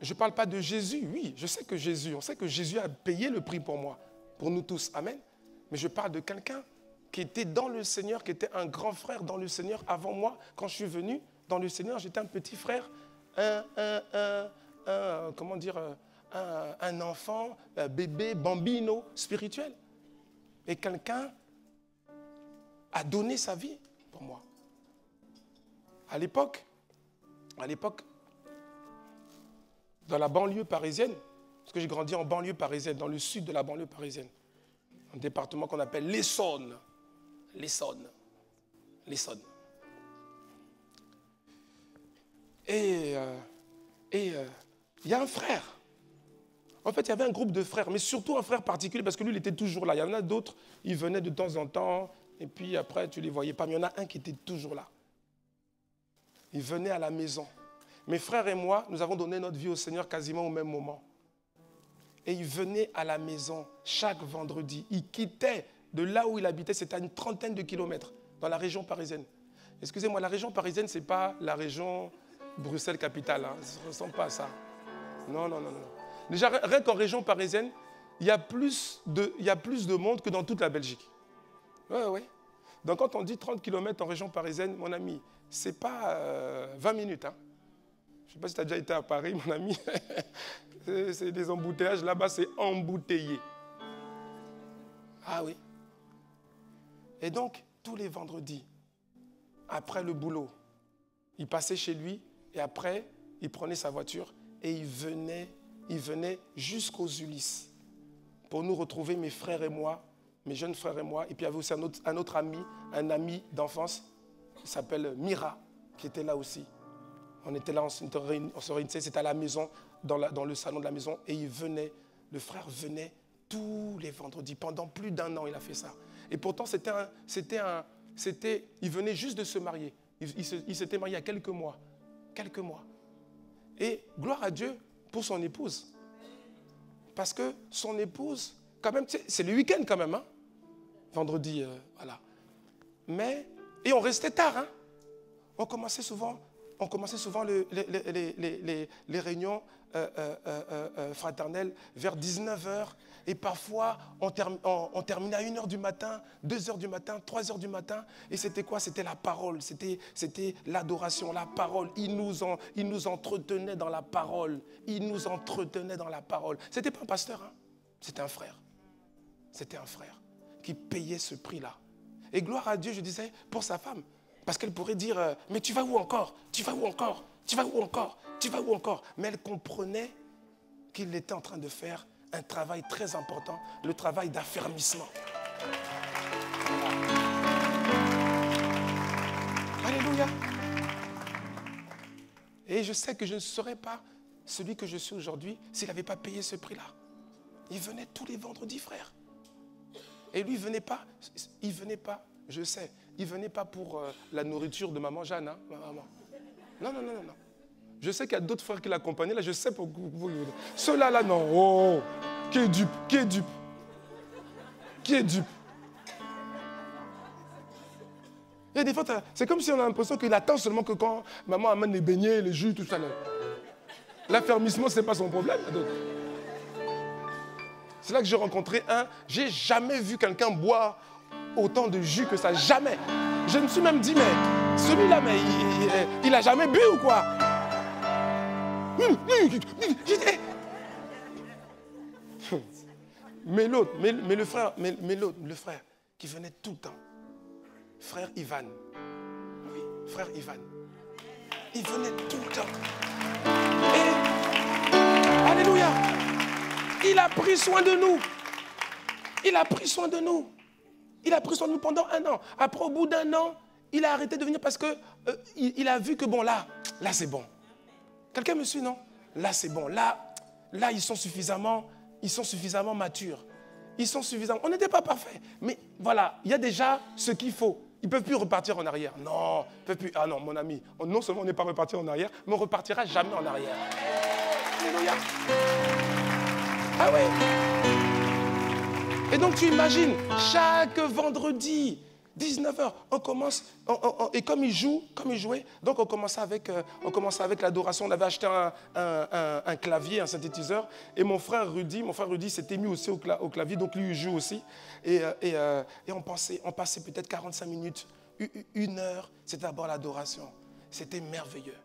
Je ne parle pas de Jésus, oui, je sais que Jésus, on sait que Jésus a payé le prix pour moi, pour nous tous, amen. Mais je parle de quelqu'un qui était dans le Seigneur, qui était un grand frère dans le Seigneur avant moi. Quand je suis venu dans le Seigneur, j'étais un petit frère, un enfant, un bébé, bambino, spirituel. Et quelqu'un a donné sa vie pour moi. À l'époque, dans la banlieue parisienne, parce que j'ai grandi en banlieue parisienne, dans le sud de la banlieue parisienne, un département qu'on appelle l'Essonne. l'Essonne. Et il y a un frère. En fait, il y avait un groupe de frères, mais surtout un frère particulier, parce que lui, il était toujours là. Il y en a d'autres, ils venaient de temps en temps, et puis après, tu ne les voyais pas. Mais il y en a un qui était toujours là. Il venait à la maison. Mes frères et moi, nous avons donné notre vie au Seigneur quasiment au même moment. Et il venait à la maison chaque vendredi. Il quittait de là où il habitait, c'était à une 30aine de kilomètres, dans la région parisienne. Excusez-moi, la région parisienne, ce n'est pas la région Bruxelles-Capitale. Hein. Ça ne ressemble pas à ça. Non. Déjà, rien qu'en région parisienne, il y a plus de monde que dans toute la Belgique. Oui. Donc quand on dit 30 km en région parisienne, mon ami, ce n'est pas 20 minutes. Hein. Je ne sais pas si tu as déjà été à Paris, mon ami. C'est des embouteillages. Là-bas, c'est embouteillé. Ah oui. Et donc, tous les vendredis, après le boulot, il passait chez lui et après, il prenait sa voiture et il venait jusqu'aux Ulysses pour nous retrouver, mes frères et moi, mes jeunes frères et moi. Et puis il y avait aussi un autre ami, un ami d'enfance, qui s'appelle Mira, qui était là aussi. On était là, on se réunissait, c'était à la maison, dans le salon de la maison, et le frère venait tous les vendredis. Pendant plus d'1 an, il a fait ça. Et pourtant, il venait juste de se marier. Il s'était marié il y a quelques mois. Et gloire à Dieu pour son épouse. Parce que son épouse, quand même, c'est le week-end quand même, hein? Vendredi, voilà. Et on restait tard, hein? On commençait souvent les réunions fraternelles vers 19h. Et parfois, on terminait à 1h du matin, 2h du matin, 3h du matin. Et c'était quoi? C'était la parole, c'était l'adoration, la parole. Il nous entretenait dans la parole. Il nous entretenait dans la parole. Ce n'était pas un pasteur, hein? C'était un frère. C'était un frère qui payait ce prix-là. Et gloire à Dieu, je disais, pour sa femme. Parce qu'elle pourrait dire, mais tu vas où encore? Tu vas où encore? Tu vas où encore? Tu vas où encore? Mais elle comprenait qu'il était en train de faire un travail très important, le travail d'affermissement. Alléluia. Et je sais que je ne serais pas celui que je suis aujourd'hui s'il n'avait pas payé ce prix-là. Il venait tous les vendredis, frère. Et lui, il venait pas, je sais, il ne venait pas pour la nourriture de maman Jeanne, hein, ma maman. Non. Je sais qu'il y a d'autres frères qui l'accompagnaient, là, je sais pour vous. Ceux-là, là, non. Oh, qui est dupe? Il y a des fois, c'est comme si on a l'impression qu'il attend seulement que quand maman amène les beignets, les jus, tout ça. L'affermissement, ce n'est pas son problème. C'est là que j'ai rencontré j'ai jamais vu quelqu'un boire autant de jus que ça, jamais. Je me suis même dit, mais celui-là, mais il a jamais bu ou quoi? Mais l'autre, mais le frère qui venait tout le temps, frère Ivan. Oui, frère Ivan. Il venait tout le temps. Et, alléluia, il a pris soin de nous. Il a pris soin de nous. Il a pris soin de nous pendant 1 an. Après, au bout d'1 an, il a arrêté de venir parce que il a vu que bon, là c'est bon. Quelqu'un me suit, non? Là, c'est bon. Là, ils sont suffisamment matures. Ils sont suffisamment... On n'était pas parfaits. Mais voilà, il y a déjà ce qu'il faut. Ils ne peuvent plus repartir en arrière. Non, ils peuvent plus. Ah non, mon ami, non seulement on n'est pas reparti en arrière, mais on ne repartira jamais en arrière. Alléluia. Ah oui. Et donc tu imagines, chaque vendredi, 19h, on commence, et comme il jouait, donc on commençait avec l'adoration. On avait acheté un clavier, un synthétiseur, et mon frère Rudy s'était mis aussi au clavier, donc lui il joue aussi. Et on passait peut-être 45 minutes, 1 heure, c'était d'abord l'adoration. C'était merveilleux.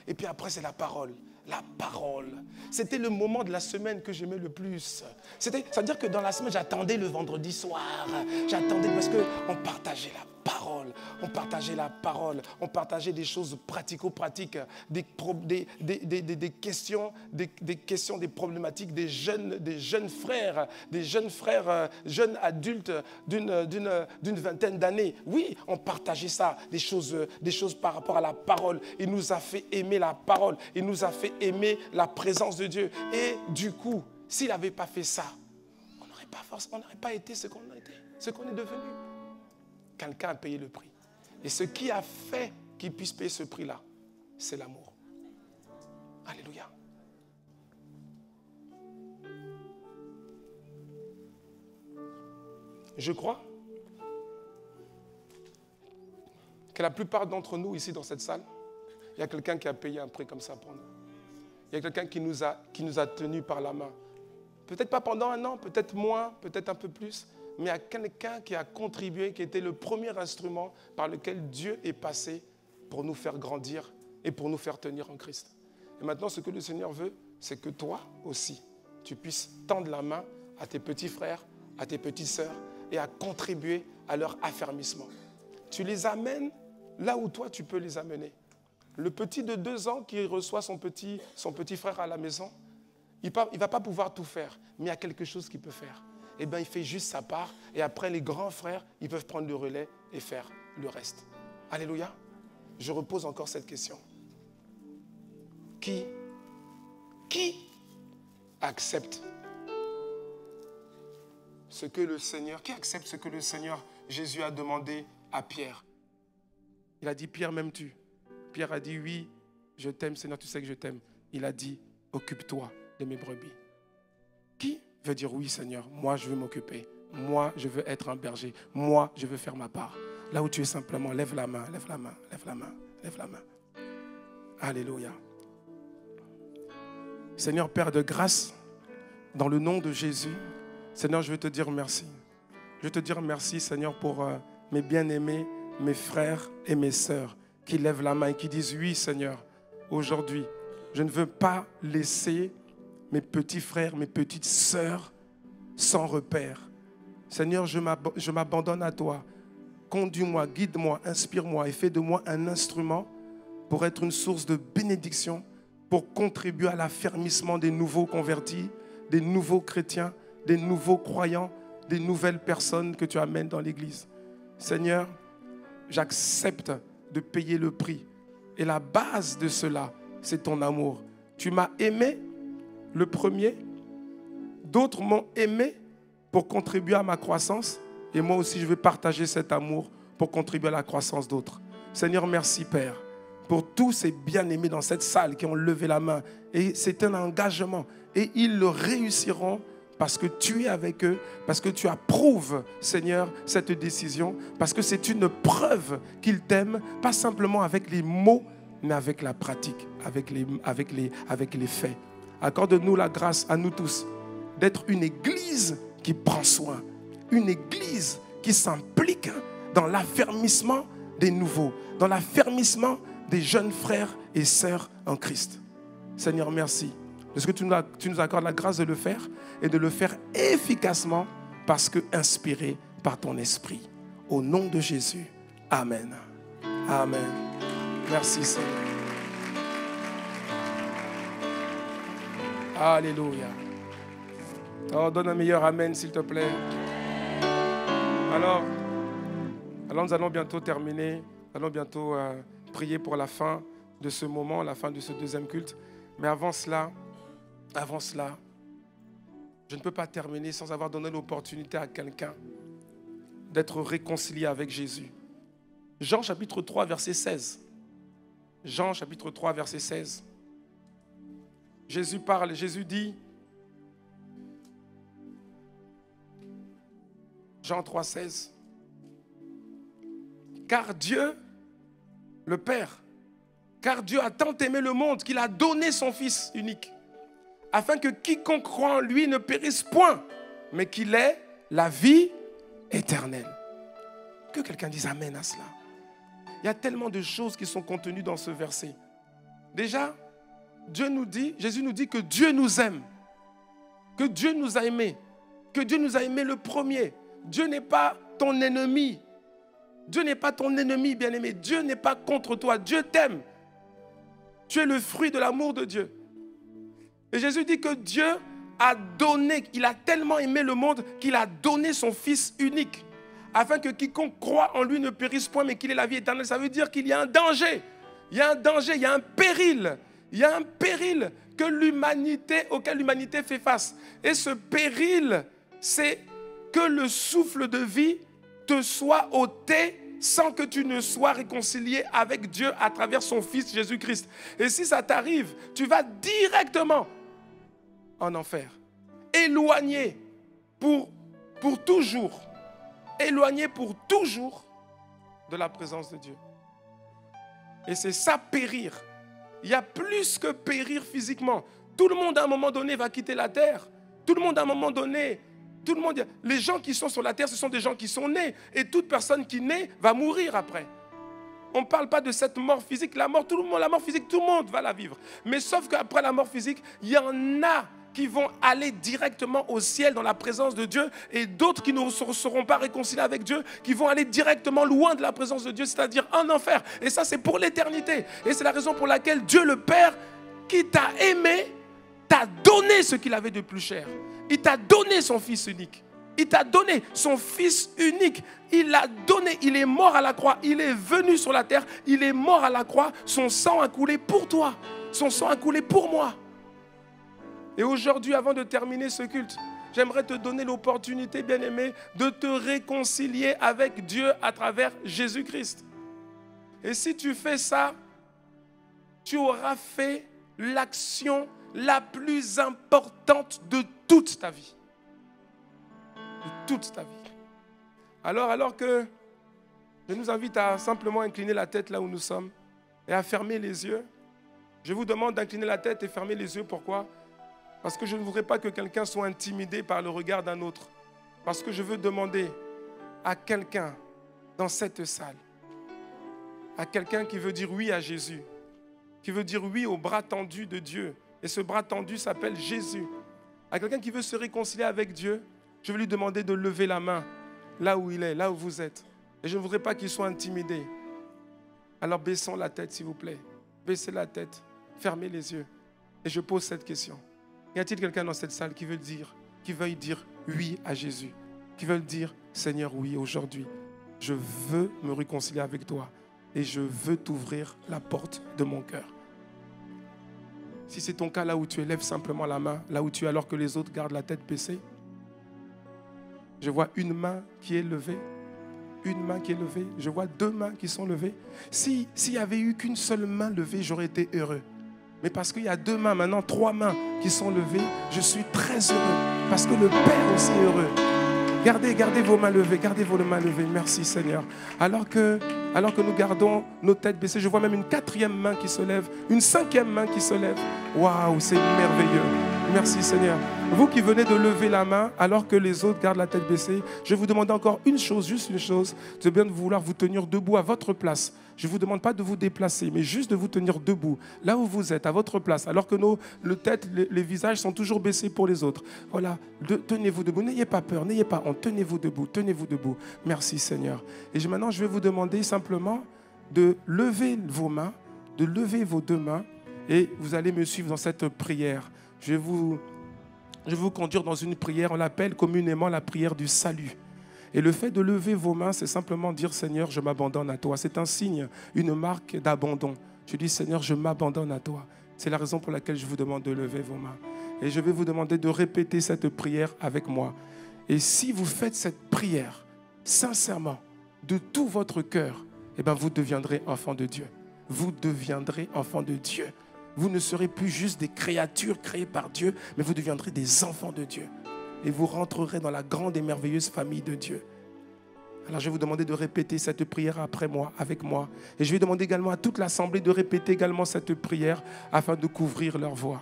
Et puis après c'est la parole. La parole. C'était le moment de la semaine que j'aimais le plus. C'est-à-dire que dans la semaine, j'attendais le vendredi soir. J'attendais parce qu'on partageait la parole. On partageait la parole. On partageait des choses pratico-pratiques, des questions, des problématiques des jeunes frères, jeunes adultes d'une vingtaine d'années. Oui, on partageait ça, des choses par rapport à la parole. Il nous a fait aimer la parole. Il nous a fait aimer la présence de Dieu. Et du coup, s'il n'avait pas fait ça, on n'aurait pas été ce qu'on a été, ce qu'on est devenu. Quelqu'un a payé le prix. Et ce qui a fait qu'il puisse payer ce prix-là, c'est l'amour. Alléluia. Je crois que la plupart d'entre nous ici dans cette salle, il y a quelqu'un qui a payé un prix comme ça pour nous. Il y a quelqu'un qui nous a tenus par la main. Peut-être pas pendant 1 an, peut-être moins, peut-être un peu plus, mais il y a quelqu'un qui a contribué, qui était le premier instrument par lequel Dieu est passé pour nous faire grandir et pour nous faire tenir en Christ. Et maintenant, ce que le Seigneur veut, c'est que toi aussi, tu puisses tendre la main à tes petits frères, à tes petites sœurs et à contribuer à leur affermissement. Tu les amènes là où toi, tu peux les amener. Le petit de 2 ans qui reçoit son petit frère à la maison, il ne va pas pouvoir tout faire, mais il y a quelque chose qu'il peut faire. Eh bien, il fait juste sa part, et après, les grands frères, ils peuvent prendre le relais et faire le reste. Alléluia. Je repose encore cette question. Qui accepte ce que le Seigneur, Jésus a demandé à Pierre? Il a dit, Pierre, m'aimes-tu? Pierre a dit, oui, je t'aime, Seigneur, tu sais que je t'aime. Il a dit, occupe-toi de mes brebis. Qui veut dire, oui, Seigneur, moi, je veux m'occuper. Moi, je veux être un berger. Moi, je veux faire ma part. Là où tu es simplement, lève la main, lève la main, lève la main, lève la main. Alléluia. Seigneur, Père de grâce, dans le nom de Jésus, Seigneur, je veux te dire merci. Je veux te dire merci, Seigneur, pour mes bien-aimés, mes frères et mes sœurs qui lèvent la main et qui disent oui, Seigneur, aujourd'hui, je ne veux pas laisser mes petits frères, mes petites sœurs sans repère. Seigneur, je m'abandonne à toi. Conduis-moi, guide-moi, inspire-moi et fais de moi un instrument pour être une source de bénédiction, pour contribuer à l'affermissement des nouveaux convertis, des nouveaux chrétiens, des nouveaux croyants, des nouvelles personnes que tu amènes dans l'Église. Seigneur, j'accepte de payer le prix. Et la base de cela, c'est ton amour. Tu m'as aimé, le premier. D'autres m'ont aimé pour contribuer à ma croissance. Et moi aussi, je vais partager cet amour pour contribuer à la croissance d'autres. Seigneur, merci Père, pour tous ces bien-aimés dans cette salle qui ont levé la main. Et c'est un engagement. Et ils le réussiront parce que tu es avec eux, parce que tu approuves, Seigneur, cette décision, parce que c'est une preuve qu'ils t'aiment, pas simplement avec les mots, mais avec la pratique, avec les faits. Accorde-nous la grâce à nous tous d'être une église qui prend soin, une église qui s'implique dans l'affermissement des nouveaux, dans l'affermissement des jeunes frères et sœurs en Christ. Seigneur, merci. Est-ce que tu nous accordes la grâce de le faire et de le faire efficacement parce que inspiré par ton esprit. Au nom de Jésus. Amen. Amen. Merci Seigneur. Alléluia. Oh, donne un meilleur amen s'il te plaît. Alors nous allons bientôt terminer. Nous allons bientôt prier pour la fin de ce moment, la fin de ce deuxième culte. Mais avant cela, je ne peux pas terminer sans avoir donné l'opportunité à quelqu'un d'être réconcilié avec Jésus. Jean chapitre 3, verset 16. Jean chapitre 3, verset 16. Jésus parle, Jésus dit, Jean 3, 16. Car Dieu, le Père, car Dieu a tant aimé le monde qu'il a donné son Fils unique, afin que quiconque croit en lui ne périsse point, mais qu'il ait la vie éternelle. Que quelqu'un dise Amen à cela. Il y a tellement de choses qui sont contenues dans ce verset. Déjà, Jésus nous dit que Dieu nous aime, que Dieu nous a aimés, que Dieu nous a aimés le premier. Dieu n'est pas ton ennemi. Dieu n'est pas ton ennemi, bien-aimé. Dieu n'est pas contre toi. Dieu t'aime. Tu es le fruit de l'amour de Dieu. Et Jésus dit que Dieu a donné, il a tellement aimé le monde qu'il a donné son Fils unique, afin que quiconque croit en lui ne périsse point, mais qu'il ait la vie éternelle. Ça veut dire qu'il y a un danger. Il y a un danger, il y a un péril. Il y a un péril auquel l'humanité fait face. Et ce péril, c'est que le souffle de vie te soit ôté sans que tu ne sois réconcilié avec Dieu à travers son Fils Jésus-Christ. Et si ça t'arrive, tu vas directement en enfer. Éloigné pour toujours. Éloigné pour toujours de la présence de Dieu. Et c'est ça périr. Il y a plus que périr physiquement. Tout le monde à un moment donné va quitter la terre. Tout le monde à un moment donné... les gens qui sont sur la terre, ce sont des gens qui sont nés. Et toute personne qui naît va mourir après. On ne parle pas de cette mort physique. La mort physique, tout le monde va la vivre. Mais sauf qu'après la mort physique, il y en a qui vont aller directement au ciel dans la présence de Dieu et d'autres qui ne seront pas réconciliés avec Dieu, qui vont aller directement loin de la présence de Dieu, c'est-à-dire en enfer. Et ça, c'est pour l'éternité. Et c'est la raison pour laquelle Dieu le Père, qui t'a aimé, t'a donné ce qu'il avait de plus cher. Il t'a donné son Fils unique. Il t'a donné son Fils unique. Il l'a donné. Il est mort à la croix. Il est venu sur la terre. Il est mort à la croix. Son sang a coulé pour toi. Son sang a coulé pour moi. Et aujourd'hui, avant de terminer ce culte, j'aimerais te donner l'opportunité, bien-aimé, de te réconcilier avec Dieu à travers Jésus-Christ. Et si tu fais ça, tu auras fait l'action la plus importante de toute ta vie. De toute ta vie. Alors que je nous invite à simplement incliner la tête là où nous sommes et à fermer les yeux. Je vous demande d'incliner la tête et fermer les yeux. Pourquoi ? Parce que je ne voudrais pas que quelqu'un soit intimidé par le regard d'un autre. Parce que je veux demander à quelqu'un dans cette salle, à quelqu'un qui veut dire oui à Jésus, qui veut dire oui au bras tendu de Dieu. Et ce bras tendu s'appelle Jésus. À quelqu'un qui veut se réconcilier avec Dieu, je vais lui demander de lever la main là où il est, là où vous êtes. Et je ne voudrais pas qu'il soit intimidé. Alors baissons la tête, s'il vous plaît. Baissez la tête, fermez les yeux. Et je pose cette question. Y a-t-il quelqu'un dans cette salle qui veuille dire oui à Jésus, qui veut dire, Seigneur, oui, aujourd'hui, je veux me réconcilier avec toi et je veux t'ouvrir la porte de mon cœur. Si c'est ton cas, là où tu élèves simplement la main, là où tu es, alors que les autres gardent la tête baissée. Je vois une main qui est levée. Une main qui est levée. Je vois 2 mains qui sont levées. S'il n'y avait eu qu'une seule main levée, j'aurais été heureux. Mais parce qu'il y a 2 mains, maintenant 3 mains qui sont levées, je suis très heureux. Parce que le Père aussi est heureux. Gardez vos mains levées, gardez vos mains levées. Merci Seigneur. Alors que nous gardons nos têtes baissées, je vois même une 4e main qui se lève, une 5e main qui se lève. Waouh, c'est merveilleux. Merci Seigneur. Vous qui venez de lever la main alors que les autres gardent la tête baissée, je vais vous demander encore une chose, juste une chose. C'est bien de vouloir vous tenir debout à votre place. Je ne vous demande pas de vous déplacer, mais juste de vous tenir debout, là où vous êtes, à votre place, alors que les têtes, les visages sont toujours baissés pour les autres. Voilà, tenez-vous debout, n'ayez pas peur, n'ayez pas honte, tenez-vous debout, tenez-vous debout. Merci Seigneur. Et maintenant, je vais vous demander simplement de lever vos mains, de lever vos 2 mains, et vous allez me suivre dans cette prière. Je vais vous conduire dans une prière, on l'appelle communément la prière du salut. Et le fait de lever vos mains, c'est simplement dire, Seigneur, je m'abandonne à toi. C'est un signe, une marque d'abandon. Je dis, Seigneur, je m'abandonne à toi. C'est la raison pour laquelle je vous demande de lever vos mains. Et je vais vous demander de répéter cette prière avec moi. Et si vous faites cette prière, sincèrement, de tout votre cœur, eh bien, vous deviendrez enfant de Dieu. Vous deviendrez enfant de Dieu. Vous ne serez plus juste des créatures créées par Dieu, mais vous deviendrez des enfants de Dieu. Et vous rentrerez dans la grande et merveilleuse famille de Dieu. Alors je vais vous demander de répéter cette prière après moi, avec moi. Et je vais demander également à toute l'assemblée de répéter également cette prière afin de couvrir leur voix.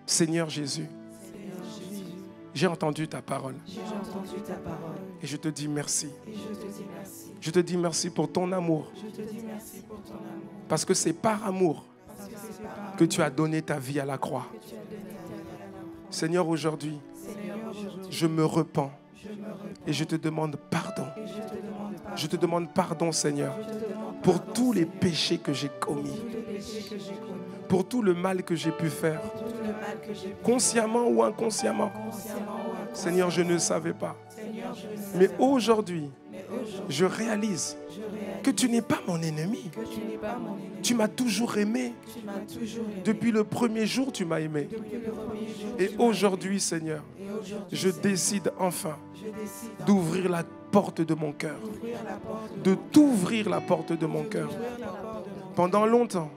Seigneur Jésus, j'ai entendu ta parole. Et je te dis merci. Je te dis merci pour ton amour. Parce que c'est par amour que tu as donné ta vie à la croix. Seigneur, aujourd'hui, je me repens et je te demande pardon. Je te demande pardon, Seigneur, pour tous les péchés que j'ai commis, pour tout le mal que j'ai pu faire, consciemment ou inconsciemment. Seigneur, je ne savais pas. Mais aujourd'hui, je réalise que tu n'es pas mon ennemi. Tu m'as toujours aimé. Depuis le premier jour, tu m'as aimé. Et aujourd'hui, Seigneur, je décide enfin d'ouvrir la porte de mon cœur. De t'ouvrir la porte de mon cœur. Pendant longtemps,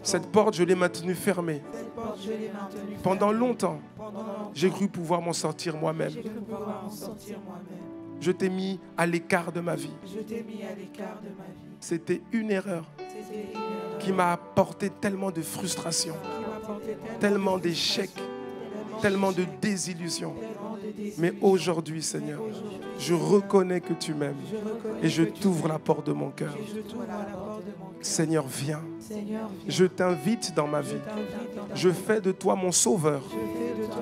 cette porte, je l'ai maintenue fermée. Pendant longtemps, j'ai cru pouvoir m'en sortir moi-même. Je t'ai mis à l'écart de ma vie. C'était une erreur qui m'a apporté tellement de frustration, tellement d'échecs, tellement de désillusions. Mais aujourd'hui, Seigneur, je reconnais que tu m'aimes et je t'ouvre la porte de mon cœur. Seigneur, viens. Je t'invite dans ma vie. Je fais de toi mon sauveur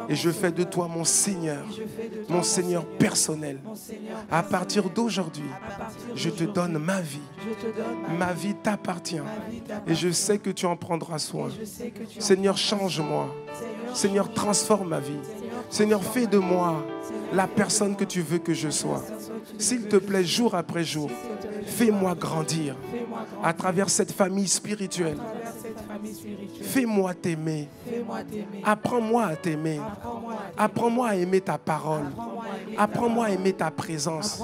et je fais de toi mon Seigneur personnel. À partir d'aujourd'hui, je te donne ma vie. Ma vie t'appartient et je sais que tu en prendras soin. Seigneur, change-moi. Seigneur, transforme ma vie. Seigneur, fais de moi la personne que tu veux que je sois. S'il te plaît, jour après jour, fais-moi grandir à travers cette famille spirituelle. Fais-moi t'aimer. Apprends-moi à t'aimer. Apprends-moi à aimer ta parole. Apprends-moi à aimer ta présence.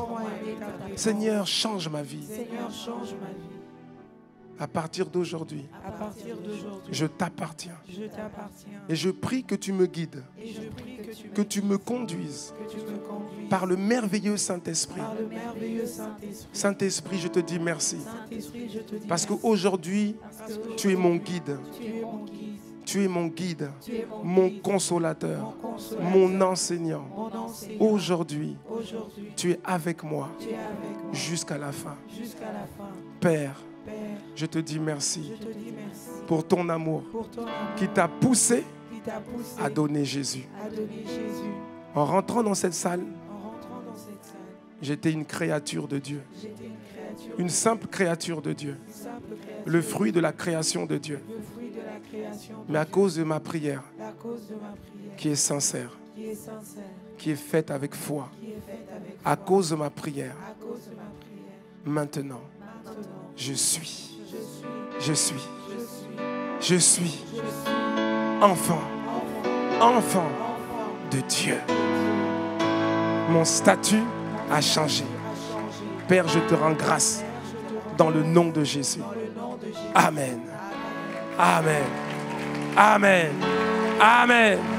Seigneur, change ma vie. À partir d'aujourd'hui, je t'appartiens. Et je prie que tu me guides, que tu me conduises par le merveilleux Saint-Esprit. Saint-Esprit, je te dis merci. Parce qu'aujourd'hui, tu es mon guide. Tu es mon guide, mon consolateur, mon enseignant. Aujourd'hui, tu es avec moi jusqu'à la fin. Père, je te dis merci pour ton amour qui t'a poussé à donner Jésus. En rentrant dans cette salle, j'étais une créature de Dieu. Une simple créature de Dieu. Le fruit de la création de Dieu. Mais à cause de ma prière, qui est sincère, qui est faite avec foi, à cause de ma prière, maintenant, je suis enfant de Dieu. Mon statut a changé. Père, je te rends grâce dans le nom de Jésus. Amen. Amen. Amen. Amen.